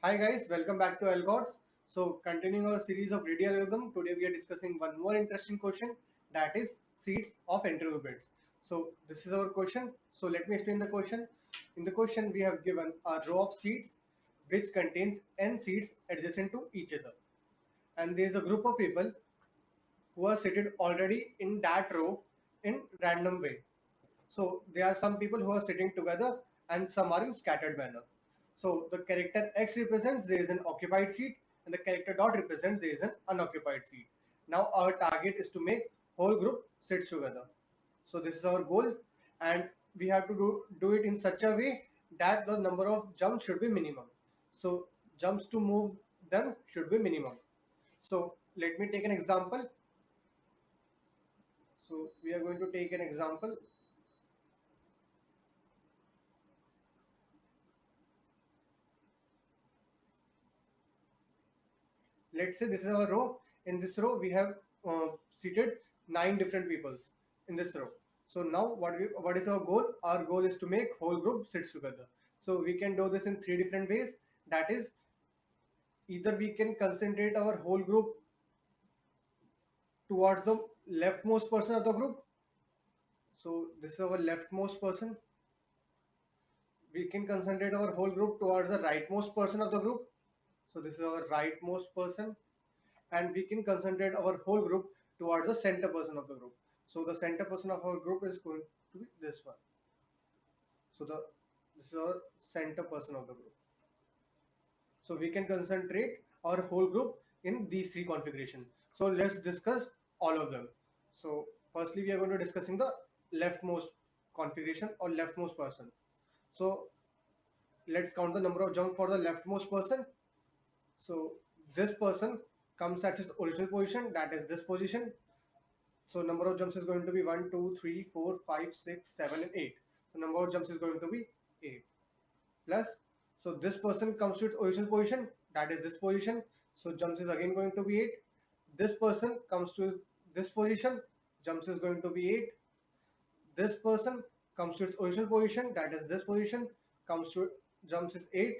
Hi guys, welcome back to alGOds. So continuing our series of radio algorithm, today we are discussing one more interesting question, that is seeds of InterviewBits. So this is our question. So let me explain the question. In the question we have given a row of seeds which contains n seeds adjacent to each other, and there is a group of people who are seated already in that row in random way. So there are some people who are sitting together and some are in scattered manner. So the character X represents there is an occupied seat, and the character dot represents there is an unoccupied seat. Now our target is to make whole group sits together. So this is our goal, and we have to do it in such a way that the number of jumps should be minimum. So jumps to move them should be minimum. So let me take an example. So we are going to take an example. Let's say this is our row. In this row we have seated 9 different peoples in this row. So now what is our goal? Our goal is to make whole group sits together. So we can do this in 3 different ways. That is, either we can concentrate our whole group towards the leftmost person of the group. So this is our leftmost person. We can concentrate our whole group towards the rightmost person of the group. So this is our rightmost person, and we can concentrate our whole group towards the center person of the group. So the center person of our group is going to be this one. So this is our center person of the group. So we can concentrate our whole group in these 3 configurations. So let's discuss all of them. So firstly, we are going to discussing the leftmost configuration or leftmost person. So let's count the number of jumps for the leftmost person. So this person comes at his original position, that is this position. So number of jumps is going to be 1, 2, 3, 4, 5, 6, 7, and 8. So number of jumps is going to be 8. Plus, so this person comes to its original position, that is this position. So jumps is again going to be 8. This person comes to this position, jumps is going to be 8. This person comes to its original position, that is this position, comes to jumps is 8.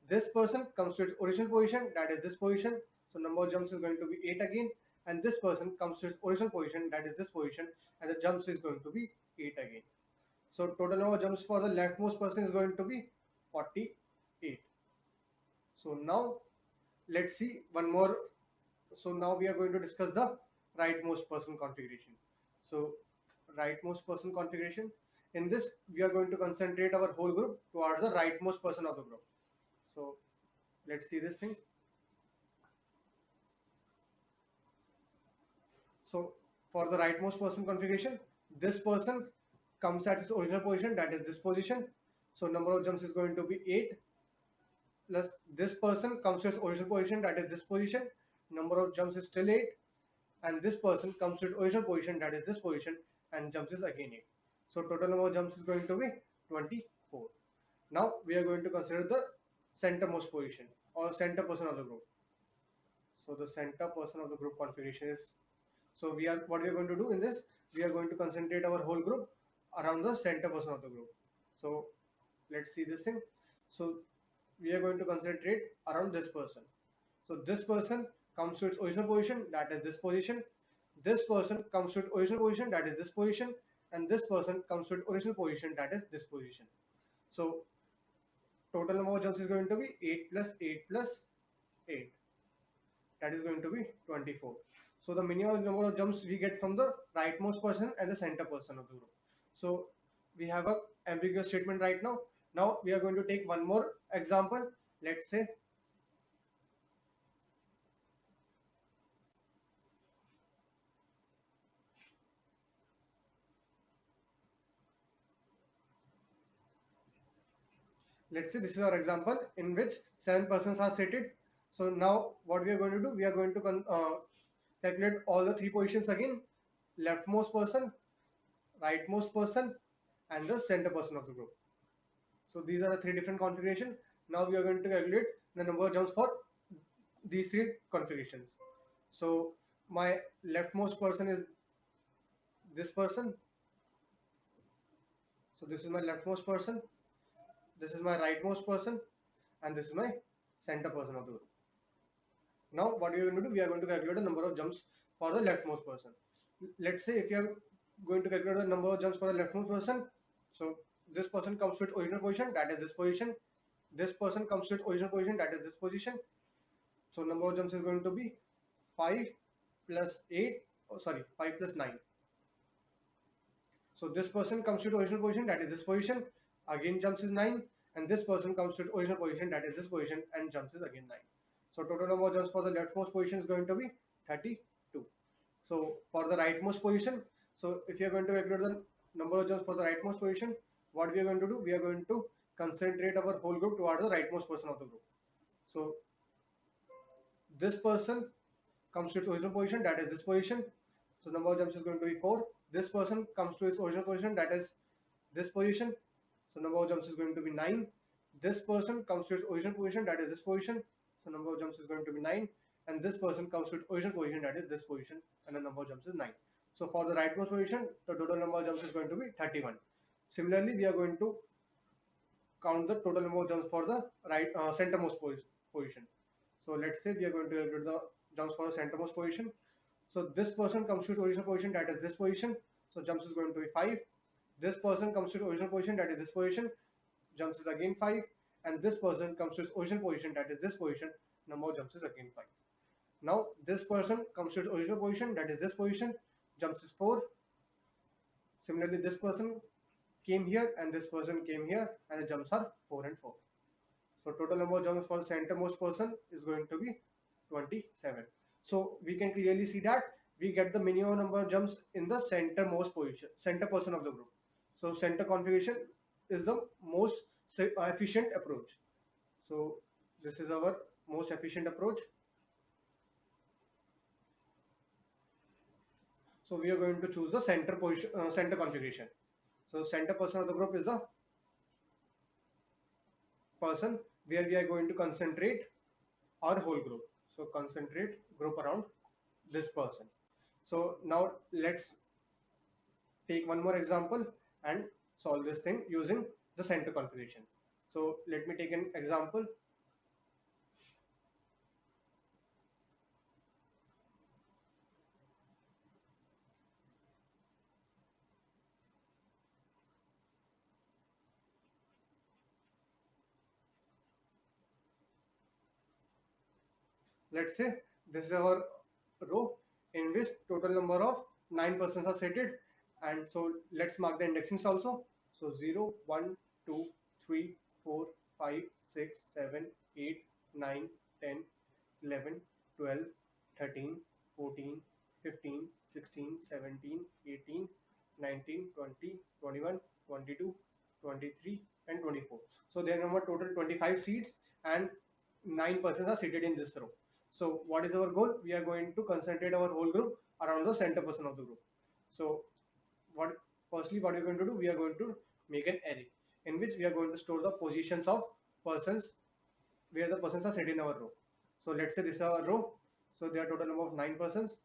This person comes to its original position, that is this position. So number of jumps is going to be 8 again. And this person comes to its original position, that is this position, and the jumps is going to be 8 again. So total number of jumps for the leftmost person is going to be 48. So now let's see one more. So now we are going to discuss the rightmost person configuration. So rightmost person configuration. In this, we are going to concentrate our whole group towards the rightmost person of the group. So let's see this thing. So for the rightmost person configuration, this person comes at its original position, that is this position. So number of jumps is going to be 8. Plus this person comes to its original position, that is this position. Number of jumps is still 8. And this person comes to its original position, that is this position, and jumps is again 8. So total number of jumps is going to be 24. Now we are going to consider the centermost position or center person of the group. So the center person of the group configuration is, so we are, what we are going to do in this, we are going to concentrate our whole group around the center person of the group. So let's see this thing. So we are going to concentrate around this person. So this person comes to its original position, that is this position. This person comes to its original position, that is this position, and this person comes to its original position, that is this position. So total number of jumps is going to be 8 plus 8 plus 8. That is going to be 24. So the minimum number of jumps we get from the rightmost person and the center person of the group. So we have a ambiguous statement right now. Now we are going to take one more example. Let's say this is our example in which 7 persons are seated. So now what we are going to do, we are going to calculate all the 3 positions again: leftmost person, rightmost person, and the center person of the group. So these are the 3 different configurations. Now we are going to calculate the number of jumps for these 3 configurations. So my leftmost person is this person. So this is my leftmost person. this is my rightmost person, and this is my center person of the group. Now what we are going to do, we are going to calculate the number of jumps for the leftmost person. Let's say if you are going to calculate the number of jumps for the leftmost person, so this person comes to its original position, that is this position. This person comes to its original position, that is this position. So number of jumps is going to be 5 plus 8, oh sorry, 5 plus 9. So this person comes to the original position, that is this position, again jumps is 9, and this person comes to the original position, that is this position, and jumps is again 9. So total number of jumps for the leftmost position is going to be 32. So for the rightmost position, so if you are going to calculate the number of jumps for the rightmost position, what we are going to do, we are going to concentrate our whole group towards the rightmost person of the group. So this person comes to its original position, that is this position. So number of jumps is going to be 4. This person comes to its original position, that is this position. So number of jumps is going to be 9. This person comes to its original position, that is this position. So number of jumps is going to be 9. And this person comes to its original position, that is this position, and the number of jumps is 9. So for the rightmost position, the total number of jumps is going to be 31. Similarly, we are going to count the total number of jumps for the centermost position. So let's say we are going to calculate the jumps for the centermost position. So this person comes to the original position, that is this position. So jumps is going to be 5. This person comes to the original position, that is this position. Jumps is again 5. And this person comes to its original position, that is this position. Number of jumps is again 5. Now this person comes to its original position, that is this position. Jumps is 4. Similarly, this person came here and this person came here, and the jumps are 4 and 4. So total number of jumps for the centermost person is going to be 27. So we can clearly see that we get the minimum number of jumps in the centermost position, center person of the group. So center configuration is the most efficient approach. So this is our most efficient approach. So we are going to choose the center position, center configuration. So center person of the group is the person where we are going to concentrate our whole group. So concentrate group around this person. So now let's take one more example and solve this thing using the center configuration. So let me take an example. Let's say this is our row in which total number of 9 persons are seated, and so let's mark the indexings also. So 0, 1, 2, 3, 4, 5, 6, 7, 8, 9, 10, 11, 12, 13, 14, 15, 16, 17, 18, 19, 20, 21, 22, 23, and 24. So there are total 25 seats and 9 persons are seated in this row. So what is our goal? We are going to concentrate our whole group around the center person of the group. So firstly what we are going to do, we are going to make an array in which we are going to store the positions of persons where the persons are seated in our row. So let's say this is our row. So there are total number of 9 persons.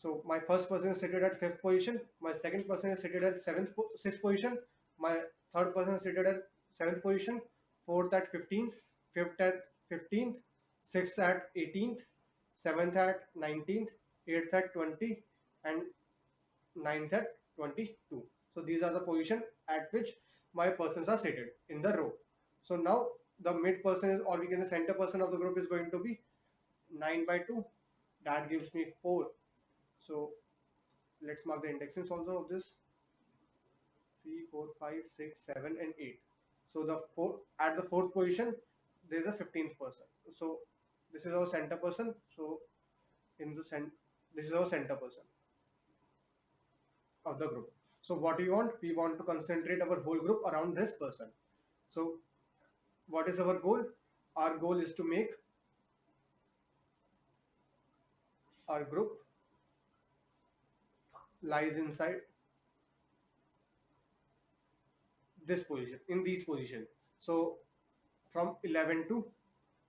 So my first person is seated at 5th position. My second person is seated at 6th position. My third person is seated at 7th position. Fourth at 15th. Fifth at 15th. Sixth at 18th. Seventh at 19th. Eighth at 20. And ninth at 22. So these are the position at which my persons are seated in the row. So now the mid person is, or we can say center person of the group is going to be 9 by 2. That gives me 4. So let's mark the indexings also of this. 3, 4, 5, 6, 7, and 8. So at the fourth position there is a 15th person. So this is our center person. So this is our center person of the group. So what we want? We want to concentrate our whole group around this person. So what is our goal? Our goal is to make our group lies inside this position, in these positions. So from 11 to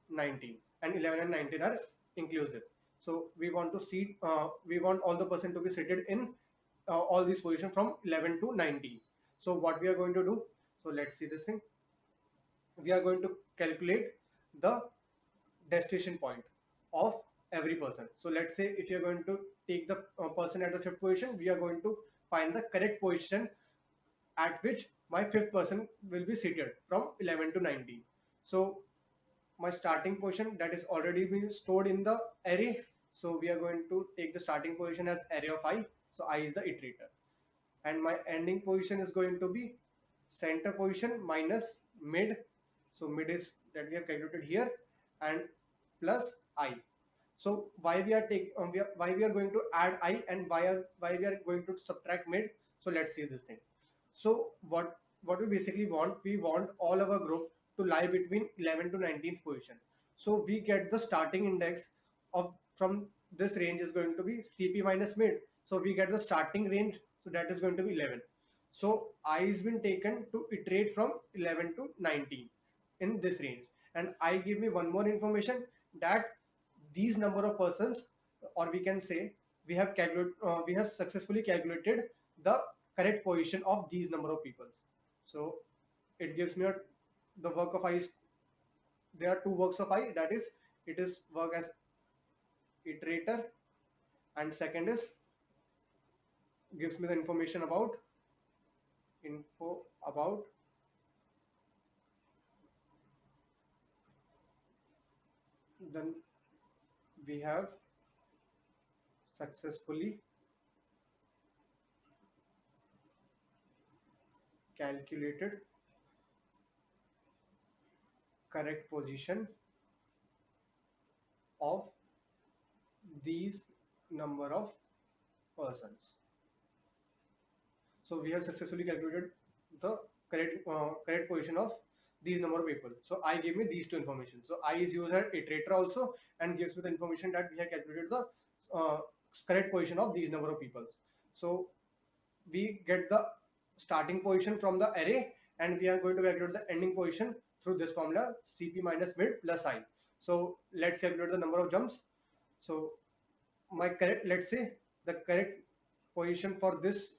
19, and 11 and 19 are inclusive. So we want to see, we want all the person to be seated in all these positions from 11 to 19. So what we are going to do, so let's see this thing. We are going to calculate the destination point of every person. So let's say if you're going to take the person at the fifth position, we are going to find the correct position at which my fifth person will be seated from 11 to 19. So my starting position that is already been stored in the array. So we are going to take the starting position as array of I. So I is the iterator. And my ending position is going to be center position minus mid. So mid is that we have calculated here, and plus I. So why we are why we are going to add I, and why we are going to subtract mid. So let's see this thing. So what we basically want, we want all our group to lie between 11 to 19th position. So we get the starting index of from this range is going to be CP minus mid. So we get the starting range, so that is going to be 11. So I has been taken to iterate from 11 to 19 in this range, and I give me one more information that these number of persons, or we can say we have successfully calculated the correct position of these number of peoples. So it gives me the work of I is, there are two works of I, that is it is work as iterator, and second is gives me the information about info about then we have successfully calculated correct position of these number of persons. So we have successfully calculated the correct position of these number of people. So I give me these two information. So I is used as iterator also, and gives me the information that we have calculated the uh, correct position of these number of people. So we get the starting position from the array, and we are going to calculate the ending position through this formula CP minus mid plus I. So let's calculate the number of jumps. So my correct, let's say the correct position for this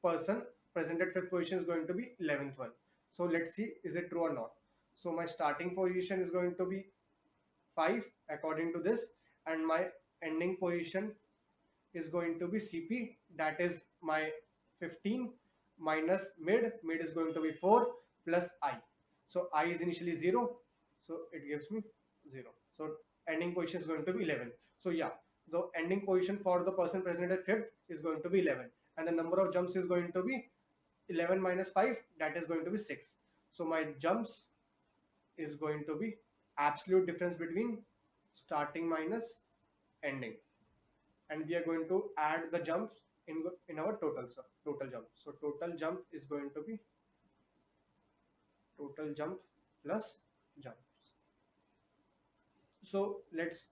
person present at fifth position is going to be 11th one. So let's see, is it true or not. So my starting position is going to be 5 according to this, and my ending position is going to be CP, that is my 15 minus mid is going to be 4 plus I. So I is initially 0, so it gives me 0. So ending position is going to be 11. So yeah, the ending position for the person present at fifth is going to be 11, and the number of jumps is going to be 11 minus 5, that is going to be 6. So my jumps is going to be absolute difference between starting minus ending, and we are going to add the jumps in our total jump. So total jump is going to be total jump plus jumps. So let's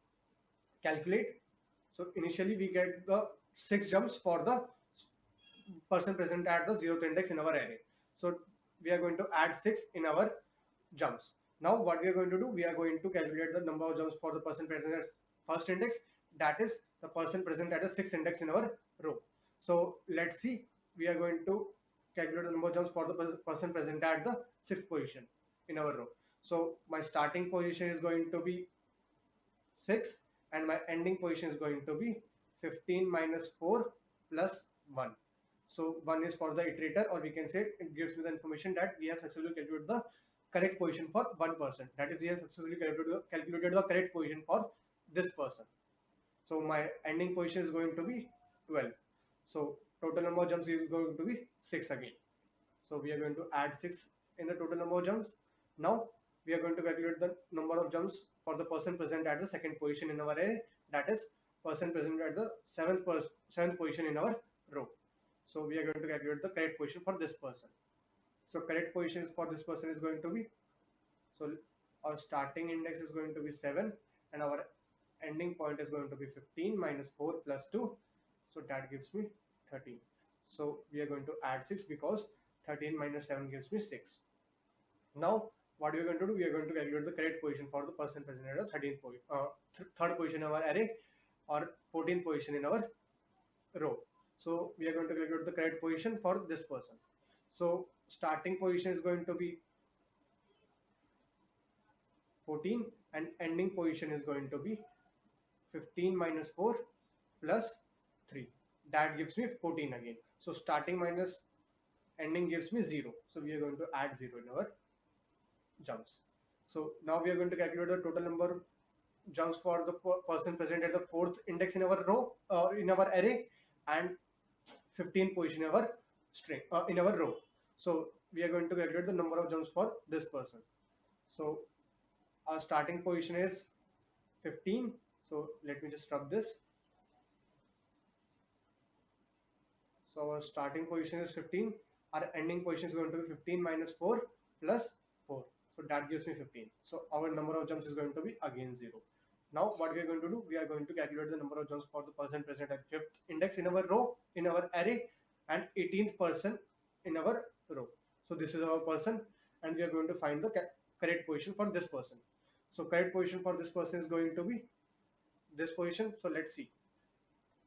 calculate. So initially we get the 6 jumps for the person present at the 0th index in our array. So we are going to add 6 in our jumps. Now what we are going to do, we are going to calculate the number of jumps for the person present at first index, that is the person present at the 6th index in our row. So let's see, we are going to calculate the number of jumps for the person present at the 6th position in our row. So my starting position is going to be 6, and my ending position is going to be 15 minus 4 plus 1. So 1 is for the iterator, or we can say it gives me the information that we have successfully calculated the correct position for one person. That is, we have successfully calculated the correct position for this person. So my ending position is going to be 12. So total number of jumps is going to be 6 again. So we are going to add 6 in the total number of jumps. Now we are going to calculate the number of jumps for the person present at the second position in our array, that is person present at the seventh position in our row. So we are going to calculate the correct position for this person. So correct positions for this person is going to be, so our starting index is going to be 7, and our ending point is going to be 15 minus 4 plus 2. So that gives me 13. So we are going to add 6 because 13 minus 7 gives me 6. Now what we are going to do, we are going to calculate the correct position for the person present at the third position in our array, or 14th position in our row. So we are going to calculate the correct position for this person. So starting position is going to be 14 and ending position is going to be 15 minus 4 plus 3. That gives me 14 again. So starting minus ending gives me 0. So we are going to add 0 in our jumps. So now we are going to calculate the total number jumps for the person present at the fourth index in our row, in our array, and 15 position in our string, in our row. So we are going to calculate the number of jumps for this person. So our starting position is 15. So let me just rub this. So our starting position is 15. Our ending position is going to be 15 minus 4 plus 4. So that gives me 15. So our number of jumps is going to be again 0. Now what we are going to do, we are going to calculate the number of jumps for the person present at 5th index in our row, in our array, and 18th person in our row. So this is our person, and we are going to find the correct position for this person. So correct position for this person is going to be this position. So let's see.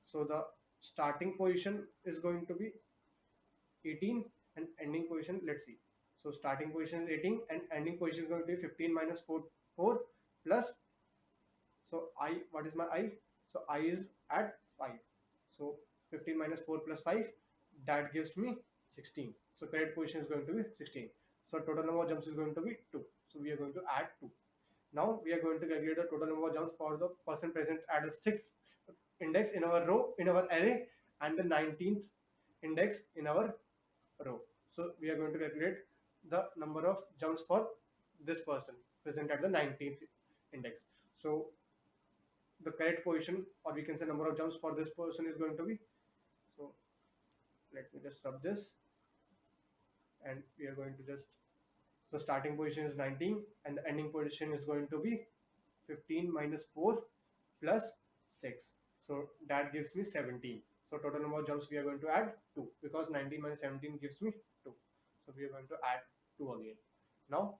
So the starting position is going to be 18 and ending position, let's see. So starting position is 18 and ending position is going to be 15 minus 4 plus, so I, what is my I? So I is at 5. So 15 minus 4 plus 5, that gives me 16. So correct position is going to be 16. So total number of jumps is going to be 2. So we are going to add 2. Now we are going to calculate the total number of jumps for the person present at the 6th index in our row, in our array, and the 19th index in our row. So we are going to calculate the number of jumps for this person present at the 19th index. So the correct position, or we can say number of jumps for this person is going to be, so let me just rub this, and we are going to just, so starting position is 19 and the ending position is going to be 15 minus 4 plus 6. So that gives me 17. So total number of jumps we are going to add 2, because 19 minus 17 gives me 2. So we are going to add 2 again. Now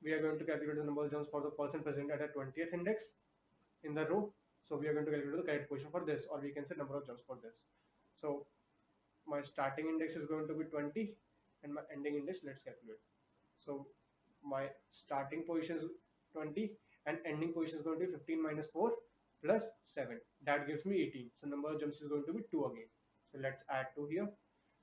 we are going to calculate the number of jumps for the person present at a 20th index in the row. So we are going to calculate the correct position for this, or we can say number of jumps for this. So my starting index is going to be 20 and my ending index, let's calculate. So my starting position is 20 and ending position is going to be 15 minus 4 plus 7. That gives me 18. So number of jumps is going to be 2 again. So let's add 2 here.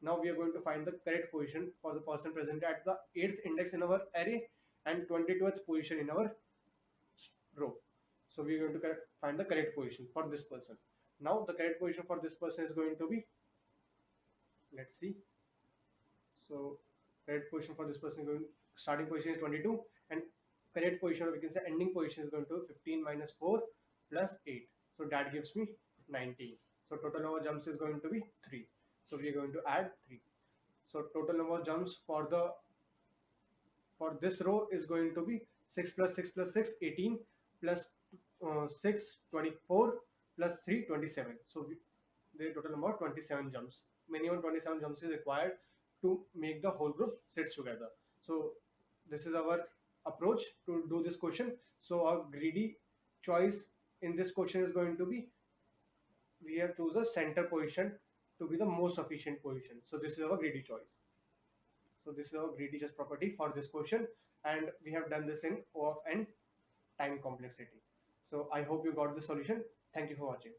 Now we are going to find the correct position for the person present at the 8th index in our array and 22nd position in our row. So we are going to find the correct position for this person. Now the correct position for this person is going to be, let's see. So correct position for this person is going, starting position is 22 and correct position, or we can say ending position, is going to 15 minus 4 plus 8. So that gives me 19. So total number of jumps is going to be 3. So we are going to add 3. So total number of jumps for the, for this row is going to be 6 plus 6 plus 6, 18 plus 6, 24 plus 3, 27. So the total number of 27 jumps. Minimum 27 jumps is required to make the whole group sits together. So this is our approach to do this question. So our greedy choice in this question is going to be, we have choose a center position to be the most efficient position. So this is our greedy choice. So this is our greedy choice property for this question, and we have done this in O of n time complexity. So I hope you got the solution. Thank you for watching.